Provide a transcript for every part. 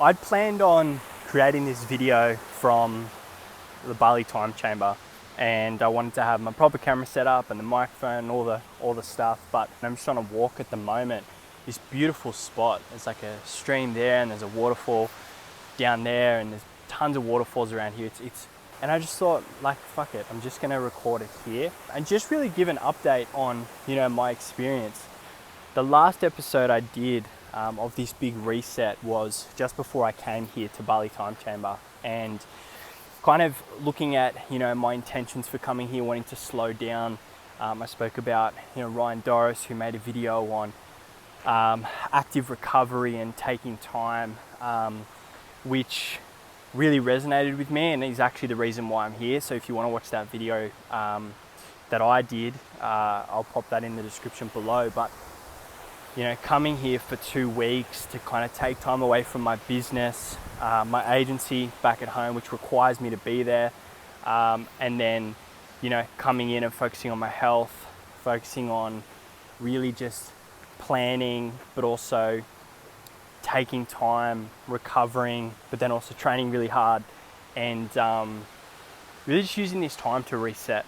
I'd planned on creating this video from the Bali Time Chamber, and I wanted to have my proper camera set up and the microphone and all the stuff, but I'm just on a walk at the moment. This beautiful spot. There's like a stream there and there's a waterfall down there, and there's tons of waterfalls around here. And I just thought, like, fuck it, I'm just gonna record it here and just really give an update on, my experience. The last episode I did of this big reset was just before I came here to Bali Time Chamber, and kind of looking at, my intentions for coming here, wanting to slow down. I spoke about, Ryan Doris, who made a video on active recovery and taking time, which really resonated with me, and is actually the reason why I'm here. So if you want to watch that video that I did, I'll pop that in the description below. But coming here for 2 weeks to kind of take time away from my business, my agency back at home, which requires me to be there, and then coming in and focusing on my health, focusing on really just planning, but also taking time, recovering, but then also training really hard, and really just using this time to reset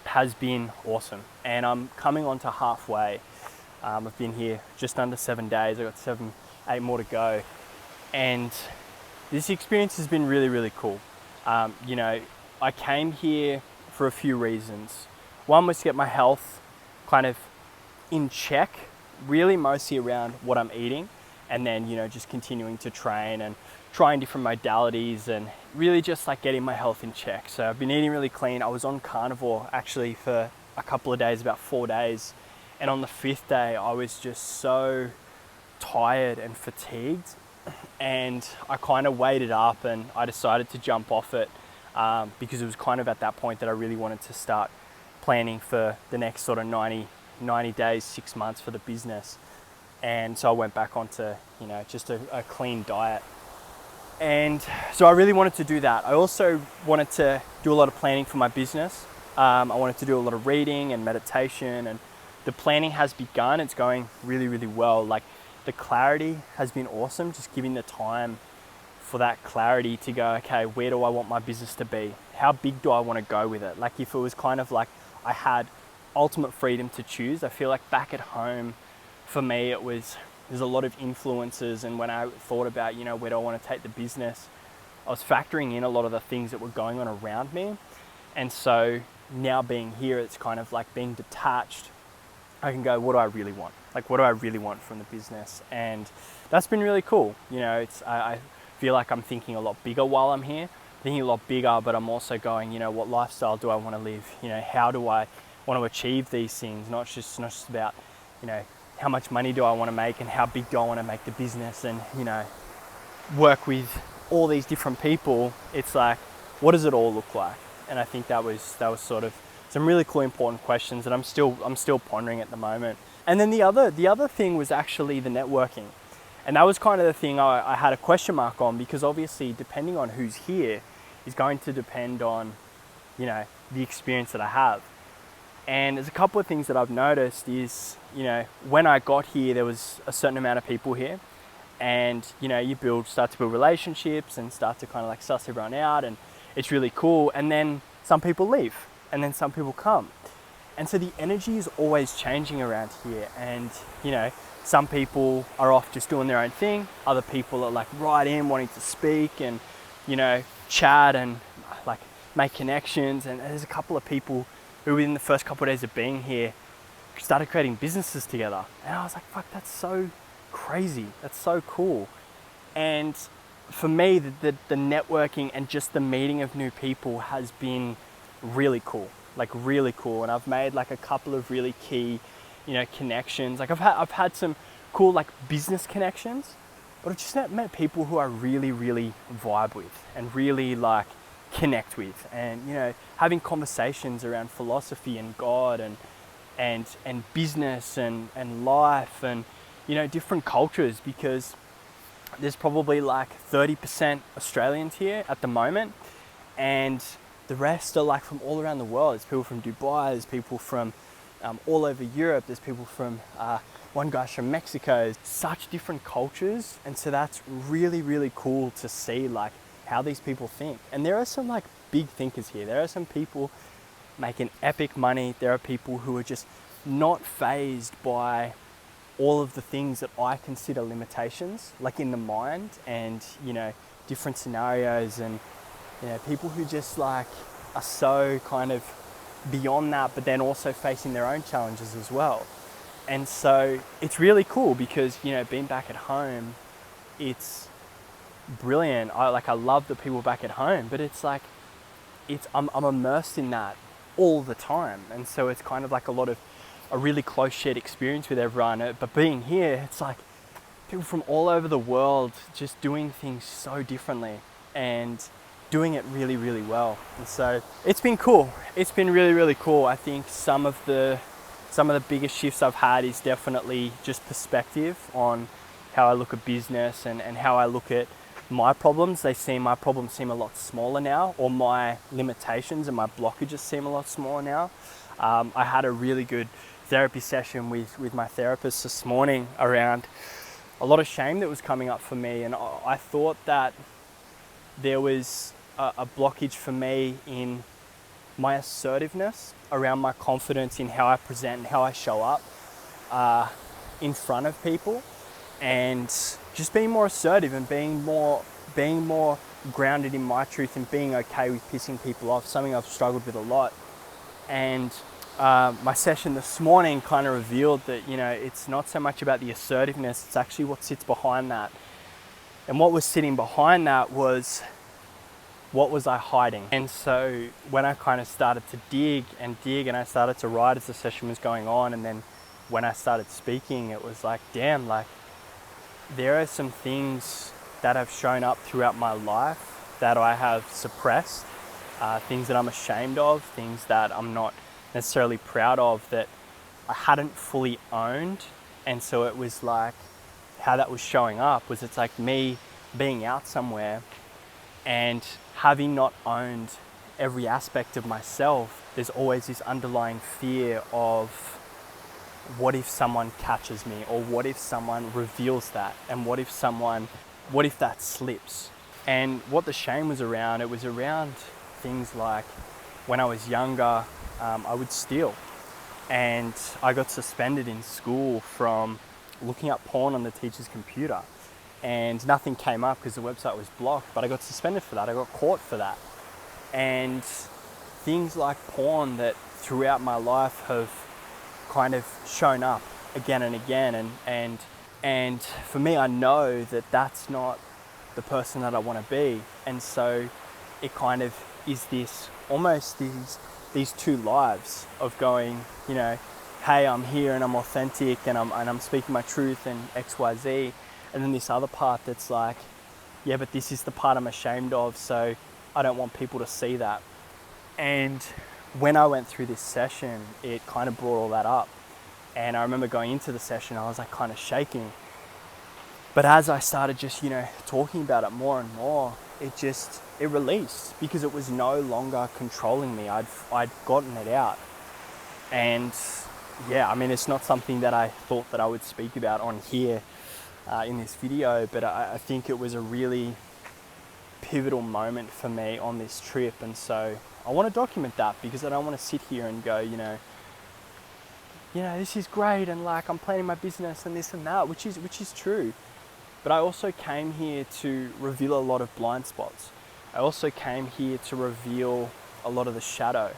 has been awesome. And I'm coming on to halfway. I've been here just under 7 days. I've got 8 more to go, and this experience has been really, really cool. I came here for a few reasons. One was to get my health kind of in check, really mostly around what I'm eating, and then just continuing to train and trying different modalities and really just like getting my health in check. So I've been eating really clean. I was on carnivore actually for a couple of days, about 4 days, and on the 5th day I was just so tired and fatigued, and I kind of weighed it up and I decided to jump off it because it was kind of at that point that I really wanted to start planning for the next sort of 90 days, 6 months for the business. And so I went back onto, just a clean diet. And so I really wanted to do that. I also wanted to do a lot of planning for my business. I wanted to do a lot of reading and meditation, and the planning has begun. It's going really, really well. Like, the clarity has been awesome, just giving the time for that clarity to go, okay, where do I want my business to be? How big do I want to go with it? Like, if it was kind of like I had ultimate freedom to choose, I feel like back at home, for me, there's a lot of influences, and when I thought about, where do I want to take the business, I was factoring in a lot of the things that were going on around me. And so now being here, it's kind of like being detached. I can go, what do I really want? Like, what do I really want from the business? And that's been really cool. I feel like I'm thinking a lot bigger while I'm here, thinking a lot bigger, but I'm also going, what lifestyle do I want to live? How do I want to achieve these things? Not just about, how much money do I want to make and how big do I want to make the business, and work with all these different people. It's like, what does it all look like? And I think that was sort of some really cool, important questions that I'm still pondering at the moment. And then the other thing was actually the networking, and that was kind of the thing I had a question mark on, because obviously depending on who's here is going to depend on the experience that I have. And there's a couple of things that I've noticed is, when I got here, there was a certain amount of people here, and, you start to build relationships and start to kind of like suss everyone out, and it's really cool. And then some people leave, and then some people come. And so the energy is always changing around here. And, some people are off just doing their own thing. Other people are like right in wanting to speak and, chat and like make connections. And there's a couple of people who within the first couple of days of being here started creating businesses together. And I was like, fuck, that's so crazy. That's so cool. And for me, the networking and just the meeting of new people has been really cool, like really cool. And I've made like a couple of really key, connections. Like I've had some cool like business connections, but I've just met people who I really, really vibe with and really like connect with, and having conversations around philosophy and God and business and life and different cultures, because there's probably like 30% Australians here at the moment, and the rest are like from all around the world. There's people from Dubai, there's people from all over Europe. There's people from, one guy's from Mexico, such different cultures. And so that's really, really cool to see like how these people think. And there are some like big thinkers here. There are some people making epic money. There are people who are just not fazed by all of the things that I consider limitations, like in the mind and, you know, different scenarios, and, you know, people who just like are so kind of beyond that, but then also facing their own challenges as well. And so it's really cool because, you know, being back at home, it's brilliant. I love the people back at home, but it's like, I'm immersed in that all the time. And so it's kind of like a really close shared experience with everyone. But being here, it's like people from all over the world just doing things so differently and doing it really, really well. And so it's been cool. It's been really, really cool. I think some of the biggest shifts I've had is definitely just perspective on how I look at business and how I look at my problems. My problems seem a lot smaller now, or my limitations and my blockages seem a lot smaller now. I had a really good therapy session with my therapist this morning around a lot of shame that was coming up for me, and I thought that there was a blockage for me in my assertiveness around my confidence in how I present and how I show up in front of people, and just being more assertive and being more grounded in my truth and being okay with pissing people off, something I've struggled with a lot. And my session this morning kind of revealed that, you know, it's not so much about the assertiveness, it's actually what sits behind that. And what was sitting behind that was, what was I hiding? And so when I kind of started to dig and I started to write as the session was going on, and then when I started speaking, it was like, damn, like there are some things that have shown up throughout my life that I have suppressed, things that I'm ashamed of, things that I'm not necessarily proud of, that I hadn't fully owned. And so it was like, how that was showing up was, it's like me being out somewhere and having not owned every aspect of myself. There's always this underlying fear of, what if someone catches me, or what if someone reveals that, and what if that slips? And what the shame was around, it was around things like when I was younger, I would steal, and I got suspended in school from looking up porn on the teacher's computer, and nothing came up because the website was blocked, but I got suspended for that. I got caught for that. And things like porn that throughout my life have kind of shown up again and again, and for me, I know that that's not the person that I want to be. And so it kind of is this, almost these two lives of going, you know, hey, I'm here and I'm authentic and I'm speaking my truth and XYZ, and then this other part that's like, yeah, but this is the part I'm ashamed of, so I don't want people to see that. And when I went through this session, it kind of brought all that up. And I remember going into the session, I was like kind of shaking. But as I started just, you know, talking about it more and more, it released, because it was no longer controlling me. I'd gotten it out. And yeah, I mean, it's not something that I thought that I would speak about on here in this video, but I think it was a really pivotal moment for me on this trip. And so I want to document that, because I don't want to sit here and go, you know, this is great, and like I'm planning my business and this and that, which is true. But I also came here to reveal a lot of blind spots. I also came here to reveal a lot of the shadow.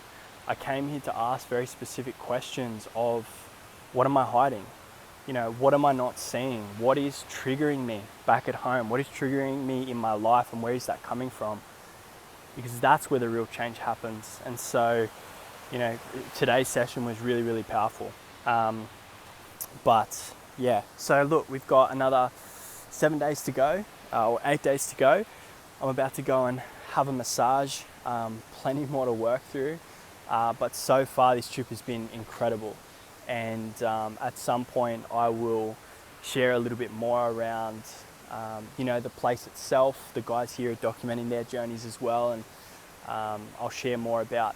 I came here to ask very specific questions of, what am I hiding? You know, what am I not seeing? What is triggering me back at home? What is triggering me in my life, and where is that coming from? Because that's where the real change happens. And so, you know, today's session was really, really powerful. But yeah, so look, we've got another 7 days to go, or 8 days to go. I'm about to go and have a massage, plenty more to work through. But so far this trip has been incredible. And at some point I will share a little bit more around, you know, the place itself. The guys here are documenting their journeys as well. And I'll share more about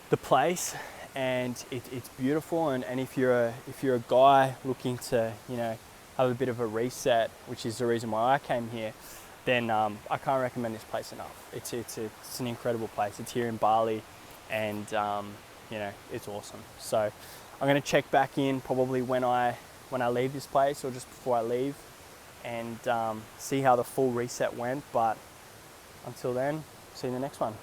the place and it's beautiful. And if you're a guy looking to, you know, have a bit of a reset, which is the reason why I came here, then I can't recommend this place enough. It's an incredible place. It's here in Bali, and you know, it's awesome. So I'm going to check back in probably when I leave this place, or just before I leave, and see how the full reset went. But until then, see you in the next one.